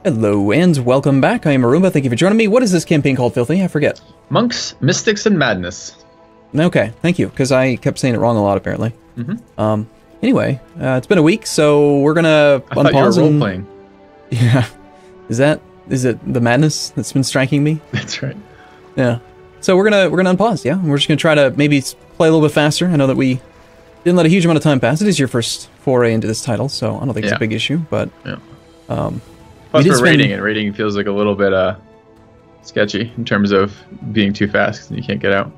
Hello and welcome back. I am Arumba. Thank you for joining me. What is this campaign called, Filthy? I forget. Monks, Mystics, and Madness. Okay, thank you, because I kept saying it wrong a lot, apparently. Mm-hmm. Anyway, it's been a week, so we're gonna I thought you were role-playing. Yeah. Is it the madness that's been striking me? That's right. Yeah. So we're gonna unpause, yeah? We're just gonna try to maybe play a little bit faster. I know that we didn't let a huge amount of time pass. It is your first foray into this title, so I don't think it's a big issue, but... Yeah. Plus, for rating feels like a little bit sketchy in terms of being too fast and you can't get out.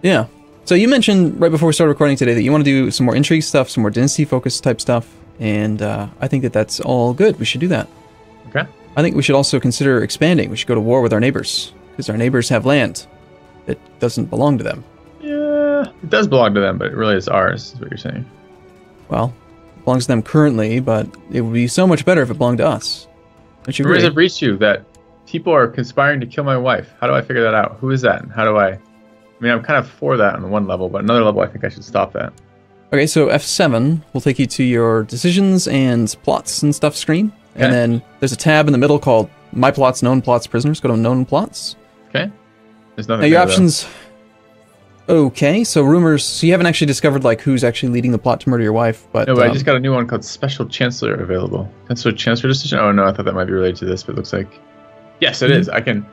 Yeah. So you mentioned right before we started recording today that you want to do some more intrigue stuff, some more dynasty-focused type stuff, and I think that that's all good. We should do that. Okay. I think we should also consider expanding. We should go to war with our neighbors, because our neighbors have land that doesn't belong to them. Yeah, it does belong to them, but it really is ours, is what you're saying. Well, it belongs to them currently, but it would be so much better if it belonged to us. Don't you agree? Rumors have reached you that people are conspiring to kill my wife. How do I figure that out? Who is that? And how do I mean, I'm kind of for that on one level, but another level I think I should stop that. Okay, so F7 will take you to your decisions and plots and stuff screen. Okay. And then there's a tab in the middle called My Plots, Known Plots, Prisoners. Go to Known Plots. Okay. There's nothing now your options... Okay, so rumors... So you haven't actually discovered, like, who's actually leading the plot to murder your wife, but... No, but I just got a new one called Special Chancellor available. Chancellor decision? Oh, no, I thought that might be related to this, but it looks like... Yes, it is. I can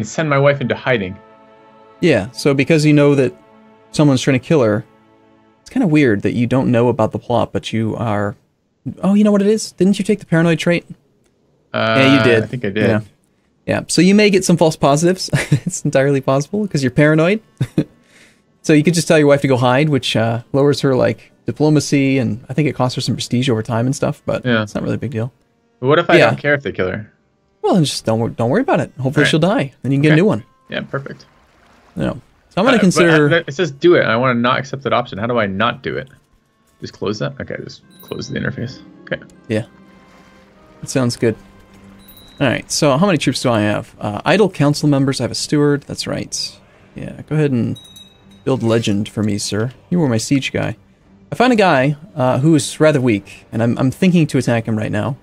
send my wife into hiding. Yeah, so because you know that someone's trying to kill her, it's kind of weird that you don't know about the plot, but you are... Oh, you know what it is? Didn't you take the paranoid trait? Yeah, you did. I think I did. Yeah, so you may get some false positives. It's entirely possible, because you're paranoid. So you could just tell your wife to go hide, which lowers her, like, diplomacy, and I think it costs her some prestige over time and stuff, but it's not really a big deal. But what if I don't care if they kill her? Well, then just don't worry about it. Hopefully she'll die, then you can get a new one. Yeah, perfect. No. So I'm going to consider... It says do it, and I want to not accept that option. How do I not do it? Just close that? Okay, just close the interface. Okay. Yeah. That sounds good. Alright, so how many troops do I have? Idle council members, I have a steward, that's right. Yeah, go ahead and build legend for me, sir. You were my siege guy. I find a guy who is rather weak, and I'm thinking to attack him right now.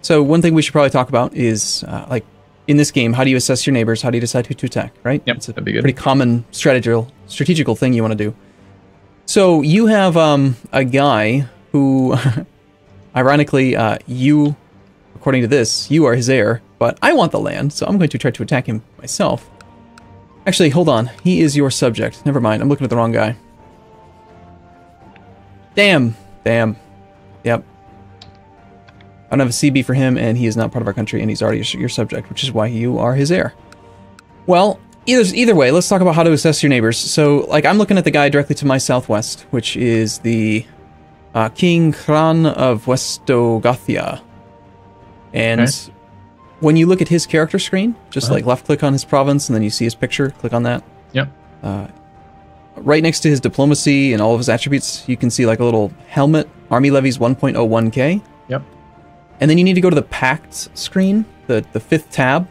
So one thing we should probably talk about is, like, in this game, how do you assess your neighbors? How do you decide who to attack, right? Yep, it's a that'd be good. Pretty common strategical thing you want to do. So you have a guy who, ironically, you, according to this, you are his heir, but I want the land, so I'm going to try to attack him myself. Actually, hold on. He is your subject. Never mind. I'm looking at the wrong guy. Damn. Yep. I don't have a CB for him, and he is not part of our country, and he's already your subject, which is why you are his heir. Well, either way, let's talk about how to assess your neighbors. So, like, I'm looking at the guy directly to my southwest, which is the King Kran of Westogothia. And when you look at his character screen, just like left-click on his province, and then you see his picture, click on that. Yep. Right next to his diplomacy and all of his attributes, you can see like a little helmet, army levies 1.01k. Yep. And then you need to go to the Pact screen, the fifth tab.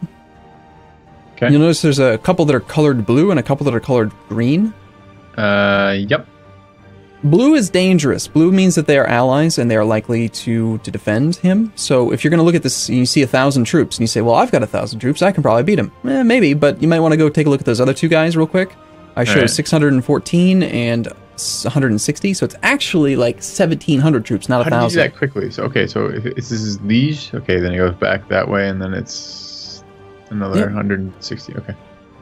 Okay. You'll notice there's a couple that are colored blue and a couple that are colored green. Yep. Blue is dangerous. Blue means that they are allies and they are likely to defend him. So if you're going to look at this and you see 1,000 troops and you say, well, I've got 1,000 troops, I can probably beat him. Maybe, but you might want to go take a look at those other two guys real quick. I showed 614 and 160, so it's actually like 1,700 troops, not 1,000. How do you do that quickly? So, okay, so if this is liege, okay, then it goes back that way, and then it's another 160, okay.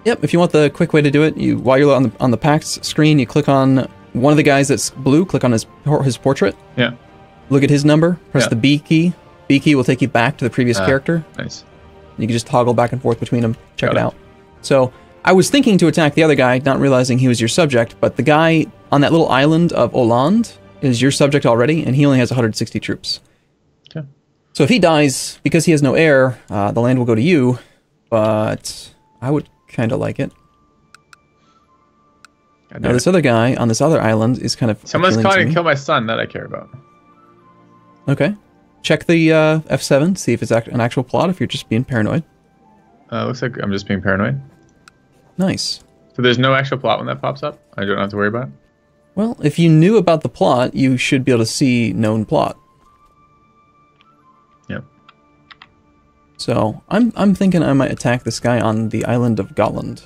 Yep, if you want the quick way to do it, while you're on the Pact screen, you click on one of the guys that's blue, click on his portrait. Yeah. Look at his number, press the B key. B key will take you back to the previous character. Nice. You can just toggle back and forth between them, check it out. So, I was thinking to attack the other guy, not realizing he was your subject, but the guy on that little island of Hollande is your subject already, and he only has 160 troops. Okay. So if he dies, because he has no heir, the land will go to you, but I would kind of like it. Now this other guy on this other island is kind of... Someone's calling to kill my son, that I care about. Okay. Check the F7, see if it's an actual plot, if you're just being paranoid. Looks like I'm just being paranoid. Nice. So there's no actual plot when that pops up? I don't have to worry about it? Well, if you knew about the plot, you should be able to see known plot. Yep. So I'm thinking I might attack this guy on the island of Gotland.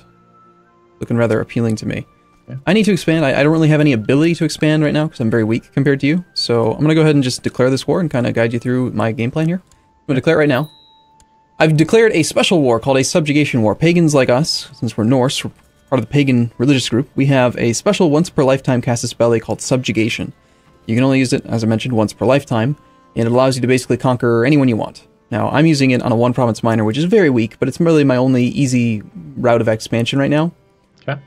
Looking rather appealing to me. Yeah. I need to expand. I don't really have any ability to expand right now because I'm very weak compared to you. So I'm going to go ahead and just declare this war and kind of guide you through my game plan here. I'm going to declare it right now. I've declared a special war called a subjugation war. Pagans like us, since we're Norse, we're part of the pagan religious group, we have a special once per lifetime casus belli called subjugation. You can only use it, as I mentioned, once per lifetime, and it allows you to basically conquer anyone you want. Now, I'm using it on a one province minor, which is very weak, but it's really my only easy route of expansion right now. Okay.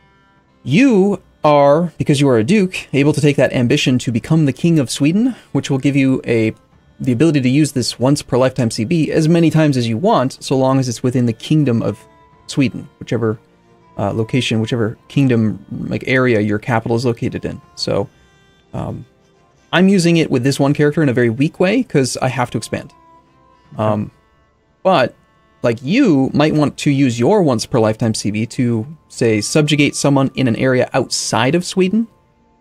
You are, because you are a duke, able to take that ambition to become the king of Sweden, which will give you the ability to use this once per lifetime CB as many times as you want, so long as it's within the kingdom of Sweden, whichever location, whichever kingdom like area your capital is located in. So I'm using it with this one character in a very weak way because I have to expand. But like you might want to use your once per lifetime CB to say subjugate someone in an area outside of Sweden,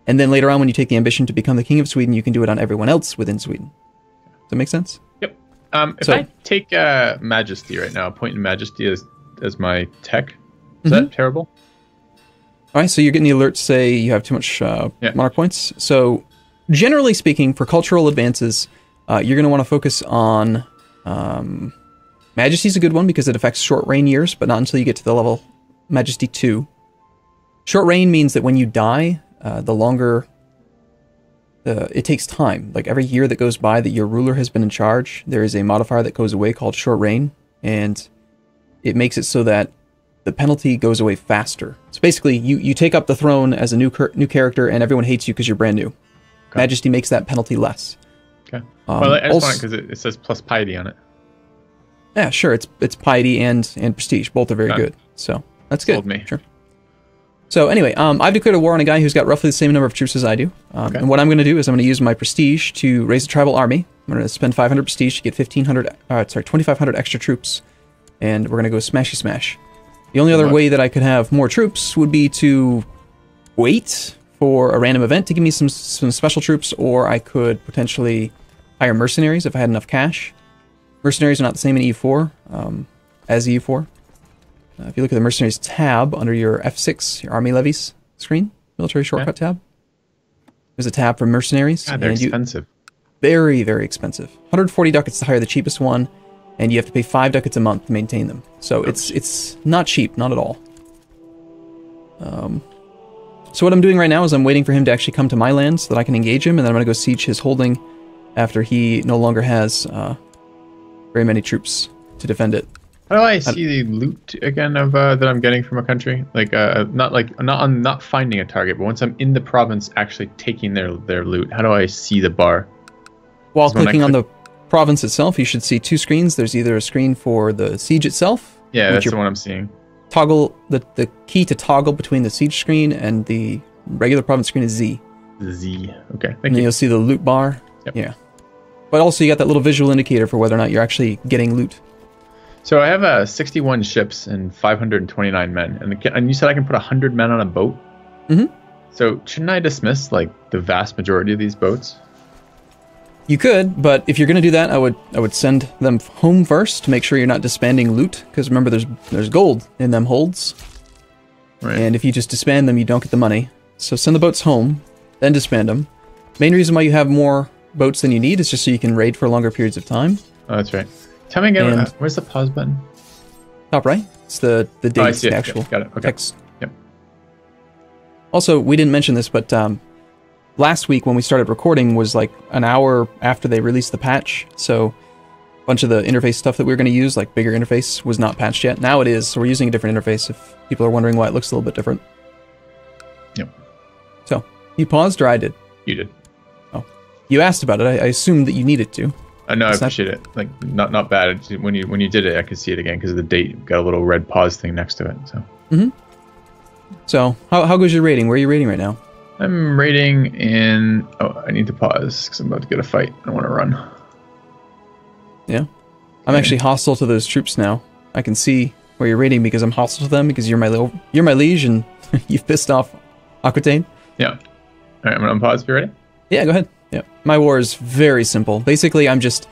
and then later on when you take the ambition to become the king of Sweden, you can do it on everyone else within Sweden. Does that make sense? Yep. If I take Majesty right now, point in Majesty as my tech, is that terrible? All right, so you're getting the alert say you have too much monarch points. So generally speaking, for cultural advances, you're going to want to focus on Majesty's a good one because it affects short reign years, but not until you get to the level Majesty 2. Short reign means that when you die, the longer it takes time. Like every year that goes by that your ruler has been in charge, there is a modifier that goes away called short reign, and it makes it so that the penalty goes away faster. So basically, you take up the throne as a new character, and everyone hates you because you're brand new. Okay. Majesty makes that penalty less. Okay. Well, I just want it because it says plus piety on it. Yeah, sure. It's piety and prestige. Both are very good. So that's good. Sold me. Sure. So anyway, I've declared a war on a guy who's got roughly the same number of troops as I do. And what I'm going to do is I'm going to use my prestige to raise a tribal army. I'm going to spend 500 prestige to get 2,500 extra troops, and we're going to go smashy smash. The only other way that I could have more troops would be to wait for a random event to give me some special troops, or I could potentially hire mercenaries if I had enough cash. Mercenaries are not the same in EU4 as EU4. If you look at the Mercenaries tab under your F6, your Army Levies screen, Military Shortcut tab, there's a tab for Mercenaries. God, they're expensive. Very, very expensive. 140 ducats to hire the cheapest one, and you have to pay 5 ducats a month to maintain them. So it's not cheap, not at all. So what I'm doing right now is I'm waiting for him to actually come to my land so that I can engage him, and then I'm going to go siege his holding after he no longer has very many troops to defend it. How do I see the loot again of that I'm getting from a country? Not finding a target, but once I'm in the province, actually taking their loot. How do I see the bar? While clicking on the province itself, you should see 2 screens. There's either a screen for the siege itself. Yeah, that's the one I'm seeing. Toggle the key to toggle between the siege screen and the regular province screen is Z. Z. Okay. And then you'll see the loot bar. Yep. Yeah. But also you got that little visual indicator for whether or not you're actually getting loot. So I have 61 ships and 529 men, and you said I can put 100 men on a boat. Mm-hmm. So shouldn't I dismiss like the vast majority of these boats? You could, but if you're going to do that, I would send them home first to make sure you're not disbanding loot, because remember there's gold in them holds. Right. And if you just disband them, you don't get the money. So send the boats home, then disband them. Main reason why you have more boats than you need is just so you can raid for longer periods of time. Oh, that's right. Tell me again, where's the pause button? Top right. It's the date, I see the it. actual Got it. Okay. text. Yep. Also, we didn't mention this, but last week when we started recording was like an hour after they released the patch, so a bunch of the interface stuff that we were going to use, like bigger interface, was not patched yet. Now it is, so we're using a different interface if people are wondering why it looks a little bit different. Yep. So, you paused or I did? You did. Oh. You asked about it. I assumed that you needed to. No, I appreciate it. Like, not bad. When you did it, I could see it again because of the date. Got a little red pause thing next to it. So. Mm-hmm. So, how goes your rating? Where are you rating right now? I'm rating in... Oh, I need to pause because I'm about to get a fight. I want to run. Yeah. I'm actually hostile to those troops now. I can see where you're rating because I'm hostile to them because you're my liege and you've pissed off Aquitaine. Yeah. All right, I'm going to unpause. You ready? Yeah, go ahead. Yeah. My war is very simple. Basically, I'm just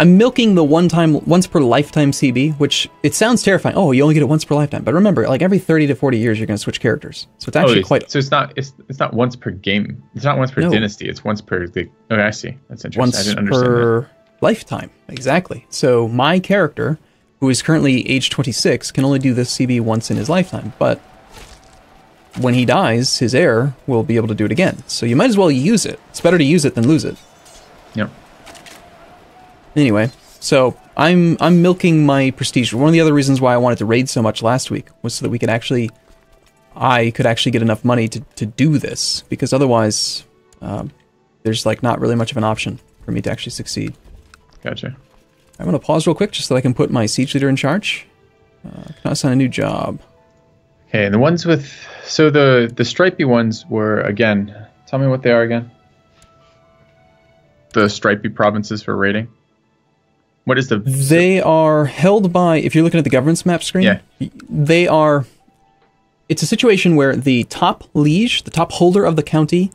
I'm milking the once per lifetime CB, which it sounds terrifying. Oh, you only get it once per lifetime. But remember, like every 30 to 40 years, you're going to switch characters. So it's actually quite. So it's not once per game. It's not once per dynasty. It's once per. Okay, I see. That's interesting. Once I didn't understand per that. lifetime, exactly. So my character, who is currently age 26, can only do this CB once in his lifetime. But when he dies, his heir will be able to do it again. So you might as well use it. It's better to use it than lose it. Yep. Anyway, so I'm milking my prestige. One of the other reasons why I wanted to raid so much last week was so that I could actually get enough money to do this, because otherwise there's like not really much of an option for me to actually succeed. Gotcha. I'm going to pause real quick just so that I can put my siege leader in charge. Can I assign a new job? Okay, and the ones with... So the stripy ones were, again... Tell me what they are again. The stripy provinces for raiding. What is the... They are held by... If you're looking at the governance map screen, yeah. They are... It's a situation where the top liege, the top holder of the county,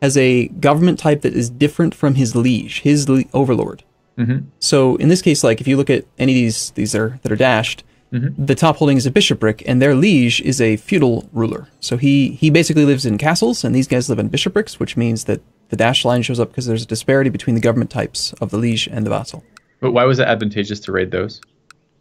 has a government type that is different from his liege, his overlord. Mm-hmm. So in this case, like if you look at any of these that are dashed, mm-hmm. the top holding is a bishopric, and their liege is a feudal ruler. So he basically lives in castles, and these guys live in bishoprics, which means that the dashed line shows up because there's a disparity between the government types of the liege and the vassal. But why was it advantageous to raid those?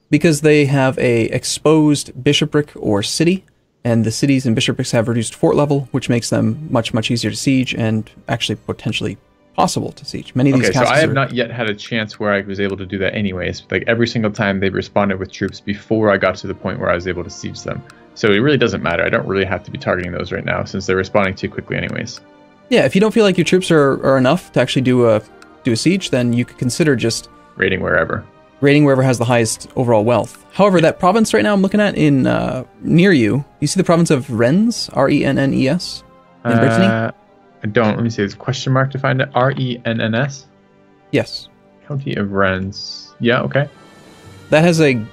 Because they have a exposed bishopric or city, and the cities and bishoprics have reduced fort level, which makes them much, much easier to siege and actually potentially possible to siege. Many of these castles so I have not yet had a chance where I was able to do that anyways. Like every single time they've responded with troops before I got to the point where I was able to siege them. So it really doesn't matter. I don't really have to be targeting those right now since they're responding too quickly anyways. Yeah, if you don't feel like your troops are enough to actually do a siege, then you could consider just... raiding wherever. Raiding wherever has the highest overall wealth. However, that province right now I'm looking at in near you see the province of Rennes, Rennes, in Brittany? I don't. Let me see. There's a question mark to find it. Renns? Yes. County of Rennes. Yeah, okay. That has a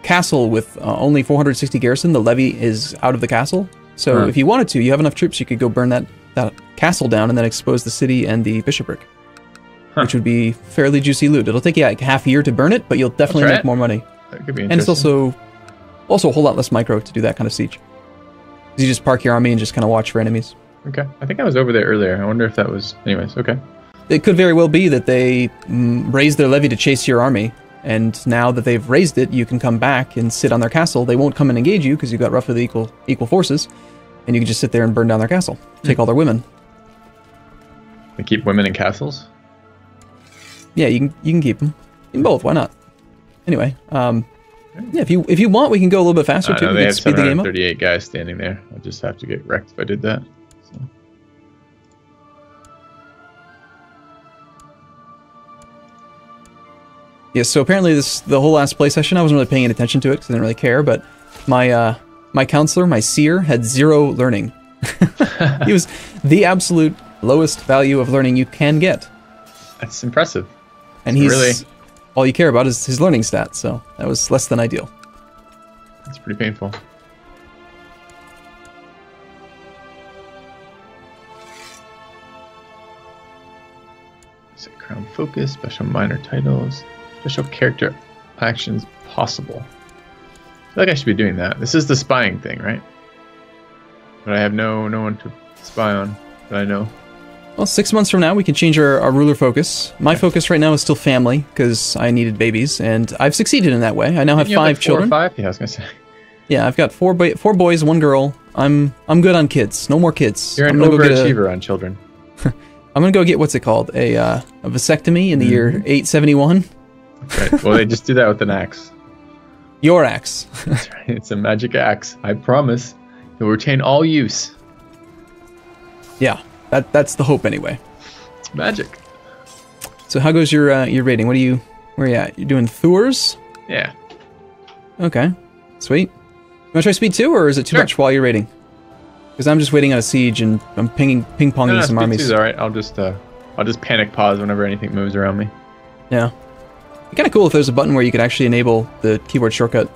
castle with only 460 garrison. The levy is out of the castle. So if you wanted to, you have enough troops, you could go burn that castle down and then expose the city and the bishopric. Which would be fairly juicy loot. It'll take you like half a year to burn it, but you'll definitely make more money. That could be interesting. And it's also a whole lot less micro to do that kind of siege. Because you just park your army and just kind of watch for enemies. Okay. I think I was over there earlier. I wonder if that was... Anyways, okay. It could very well be that they raised their levy to chase your army, and now that they've raised it, you can come back and sit on their castle. They won't come and engage you because you've got roughly the equal forces, and you can just sit there and burn down their castle. Take all their women. They keep women in castles? Yeah, you can keep them. You can both. Why not? Anyway, yeah. If you want, we can go a little bit faster too. They have 738 guys standing there. I'll just have to get wrecked if I did that. So. Yeah. So apparently, the whole last play session, I wasn't really paying any attention to it because I didn't really care. But my counselor, my seer, had 0 learning. He was the absolute lowest value of learning you can get. That's impressive. And he's all you care about is his learning stats, so that was less than ideal. That's pretty painful. So crown focus, special minor titles, special character actions possible. I feel like I should be doing that. This is the spying thing, right? But I have no one to spy on that I know. Well, 6 months from now, we can change our ruler focus. My focus right now is still family, because I needed babies, and I've succeeded in that way. I now have 5 children. 4 or 5? Yeah, I was going to say. Yeah, I've got 4 boys, 1 girl. I'm good on kids. No more kids. You're an overachiever on children. I'm going to go get, what's it called? A vasectomy in the year 871. Right. Well, they just do that with an axe. Your axe. That's right. It's a magic axe. I promise. It will retain all use. Yeah. That's the hope anyway. It's magic. So how goes your rating? Where are you at? You're doing Thurs? Yeah. Okay. Sweet. You want to try speed 2, or is it too much while you're raiding? Because I'm just waiting on a siege and I'm ping-ponging some armies. Speed 2's alright. I'll just panic pause whenever anything moves around me. Yeah. It'd be kind of cool if there's a button where you could actually enable the keyboard shortcut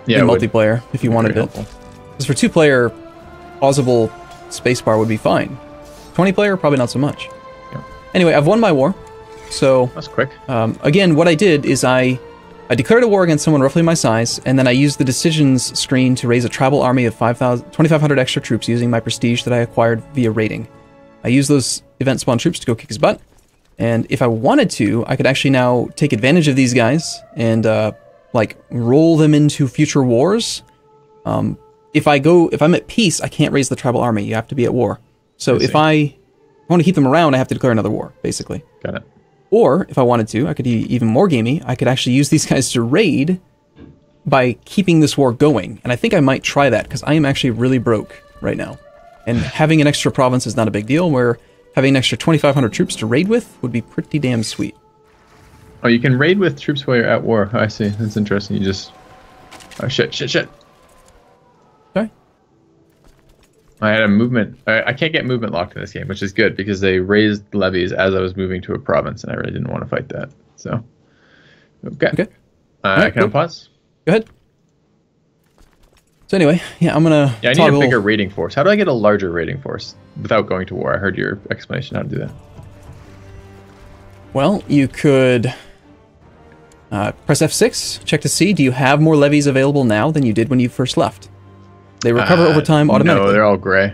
in multiplayer if you wanted it. Because for 2-player, pausable spacebar would be fine. 20-player, probably not so much. Yep. Anyway, I've won my war. So That's quick. again, what I did is I declared a war against someone roughly my size, and then I used the decisions screen to raise a tribal army of 2,500 extra troops using my prestige that I acquired via raiding. I used those event spawn troops to go kick his butt, and if I wanted to, I could actually now take advantage of these guys and like roll them into future wars. If I'm at peace, I can't raise the tribal army. You have to be at war. So if I want to keep them around, I have to declare another war, basically. Got it. Or, if I wanted to, I could be even more gamey. I could actually use these guys to raid by keeping this war going. And I think I might try that, because I am actually really broke right now. And having an extra province is not a big deal, where having an extra 2,500 troops to raid with would be pretty damn sweet. Oh, you can raid with troops while you're at war. I see. That's interesting. You just... Oh, shit. Sorry? I had a movement. I can't get movement locked in this game, which is good because they raised levies as I was moving to a province, and I really didn't want to fight that. So, okay. Right, can I pause? Go ahead. So anyway, yeah, I'm gonna. Yeah, I need a bigger raiding force. How do I get a larger raiding force without going to war? I heard your explanation how to do that. Well, you could press F6, check to see, do you have more levies available now than you did when you first left? They recover over time automatically. No, they're all gray.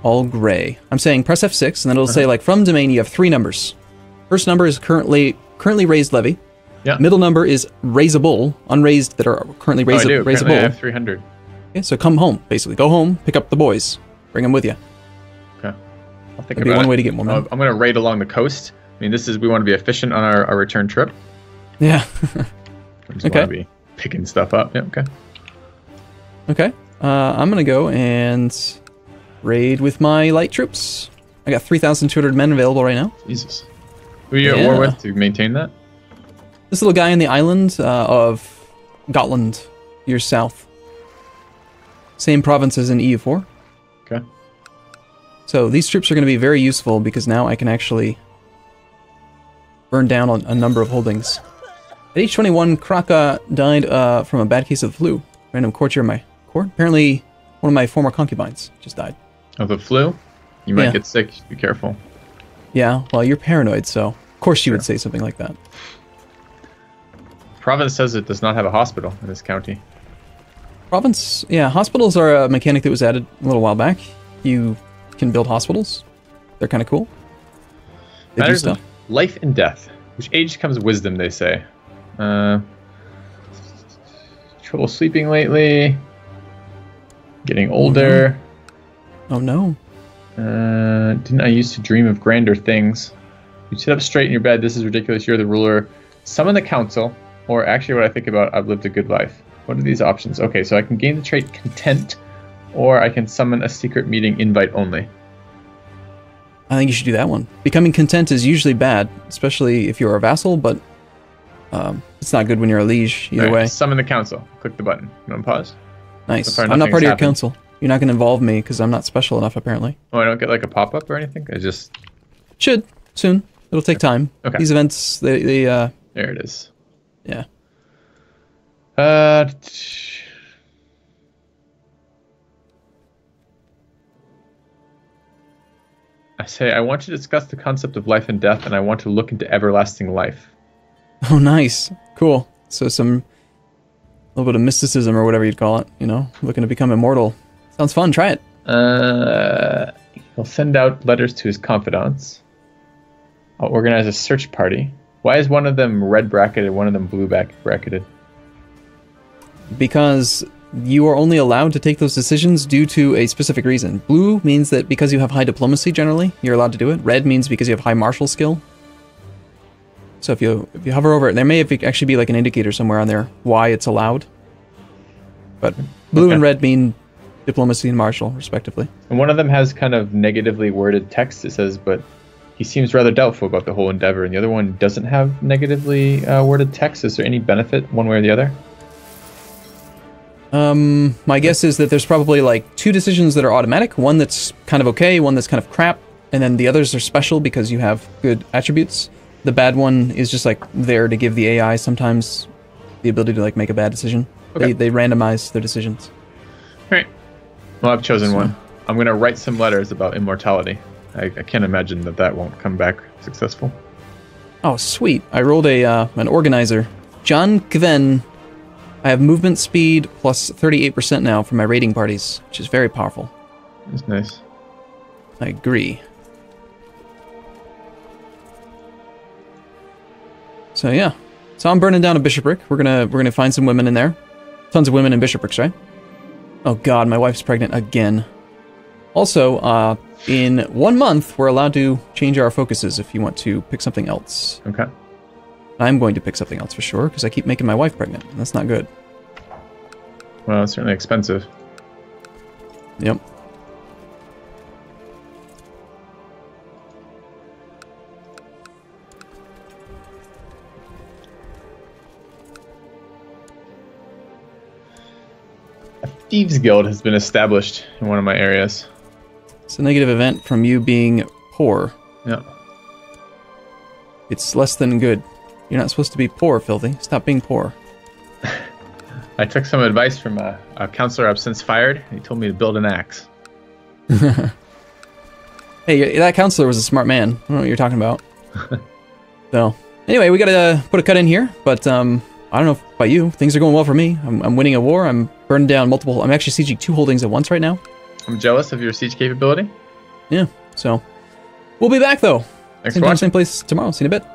All gray. I'm saying press F6, and then it'll say, like, from domain, you have 3 numbers. First number is currently raised levy. Yeah. Middle number is raisable, unraised that are currently raisable. Currently I have 300. Okay, so come home, basically. Go home, pick up the boys, bring them with you. Okay. I'll think That'd be one way to get more men. I'm going to raid along the coast. I mean, we want to be efficient on our return trip. Yeah. I just want to be picking stuff up. Yeah, okay. Okay. I'm going to go and raid with my light troops. I got 3,200 men available right now. Jesus. Who are you at war with to maintain that? This little guy in the island of Gotland, years south. Same province as in EU4. Okay. So these troops are going to be very useful because now I can actually burn down on a number of holdings. At age 21, Kraka died from a bad case of the flu. Random courtier in my court. Apparently, one of my former concubines just died. Of the flu? You might get sick. Be careful. Yeah, well, you're paranoid, so of course you would say something like that. Province says it does not have a hospital in this county. Province? Yeah, hospitals are a mechanic that was added a little while back. You can build hospitals. They're kind of cool. They do stuff. Life and death. Which age comes wisdom, they say. Trouble sleeping lately. Getting older. Oh no. Didn't I used to dream of grander things? You sit up straight in your bed. This is ridiculous. You're the ruler. Summon the council. Or actually what I think about, I've lived a good life. What are these options? Okay, so I can gain the trait content. Or I can summon a secret meeting invite only. I think you should do that one. Becoming content is usually bad, especially if you're a vassal, but it's not good when you're a liege, either way. Summon the council. Click the button. You want to pause? Nice. I'm not part of your council. You're not going to involve me because I'm not special enough, apparently. Oh, I don't get like a pop-up or anything? I just... Should. Soon. It'll take time. Okay. These events, they There it is. Yeah. I say, I want to discuss the concept of life and death, and I want to look into everlasting life. Oh, nice. Cool. So a little bit of mysticism or whatever you'd call it, you know, looking to become immortal. Sounds fun. Try it. He'll send out letters to his confidants. I'll organize a search party. Why is one of them red bracketed, one of them blue bracketed? Because you are only allowed to take those decisions due to a specific reason. Blue means that because you have high diplomacy, generally, you're allowed to do it. Red means because you have high martial skill. So if you hover over it, there may actually be like an indicator somewhere on there why it's allowed. But blue and red mean diplomacy and martial, respectively. And one of them has kind of negatively worded text. It says, but he seems rather doubtful about the whole endeavor. And the other one doesn't have negatively worded text. Is there any benefit one way or the other? My guess is that there's probably like 2 decisions that are automatic. One that's kind of okay, one that's kind of crap. And then the others are special because you have good attributes. The bad one is just like there to give the AI sometimes the ability to like make a bad decision. Okay. They randomize their decisions. All right. Well, I've chosen one. I'm going to write some letters about immortality. I can't imagine that won't come back successful. Oh, sweet. I rolled an organizer. John Kven. I have movement speed plus 38% now for my raiding parties, which is very powerful. That's nice. I agree. So yeah. So I'm burning down a bishopric. We're gonna find some women in there. Tons of women in bishoprics, right? Oh god, my wife's pregnant again. Also, in 1 month, we're allowed to change our focuses if you want to pick something else. Okay. I'm going to pick something else for sure, because I keep making my wife pregnant. And that's not good. Well, it's certainly expensive. Yep. A Thieves Guild has been established in one of my areas. It's a negative event from you being poor. Yeah. It's less than good. You're not supposed to be poor, Filthy. Stop being poor. I took some advice from a counselor I've since fired. He told me to build an axe. Hey, that counselor was a smart man. I don't know what you're talking about. So, anyway, we gotta put a cut in here, but I don't know about you. Things are going well for me. I'm winning a war. I'm burning down multiple... I'm actually sieging 2 holdings at once right now. I'm jealous of your siege capability. Yeah, so... We'll be back, though. Thanks Same for time, watching. same place tomorrow. See you in a bit.